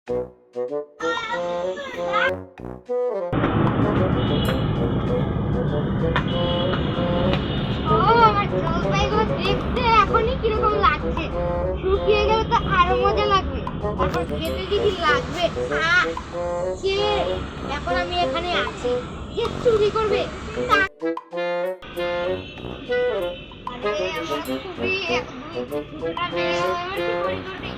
ও আমার জলপাইগুলো দেখতে এখনই কিরকম লাগছে, শুকিয়ে গেলে তো আরো মজা লাগবে। এখন খেতে কি লাগবে, সে এখন আমি এখানে আছি, যে চুরি করবে আরে আমার খুবই দুটোটা মেরে আমার কি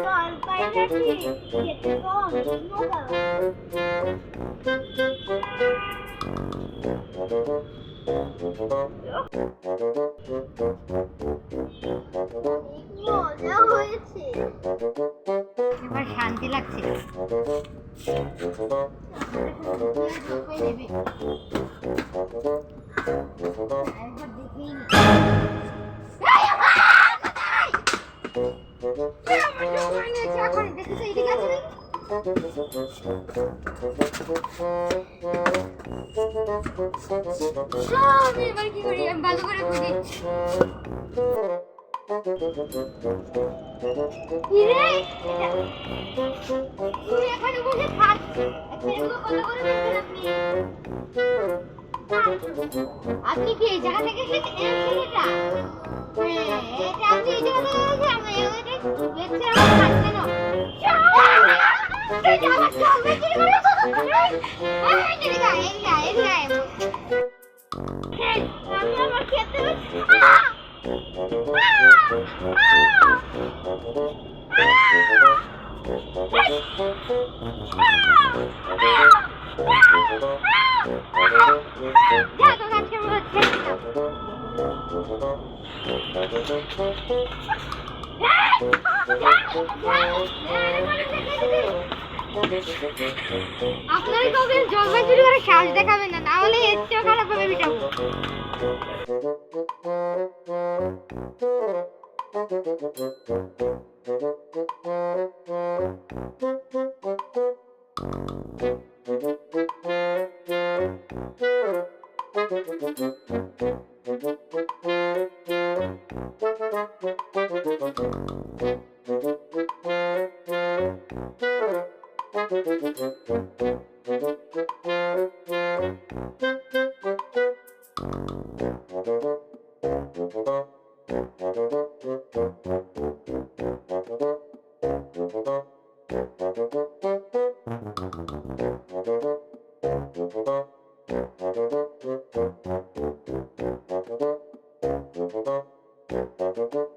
জলপাইটা কি খেতে তো অনেক মজা মজা হয়েছে, এবার শান্তি লাগছে। এবার কি করি, আমি ভালো করে বুঝি। তুই এখানে বসে খাচ্ছিস, আপনি কি এই জায়গা থেকে এসেছেন? এটা আপনি এই জায়গা থেকে এসেছেন, আমি এটা দেখছি আমার খাচ্ছে না। আমার খেতে আপনারা কাউকে জলপাই চুরি করে সাহস দেখাবেন না, না হলে এর চেয়েও খারাপ ভাবে পিটাবো।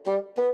Thank you.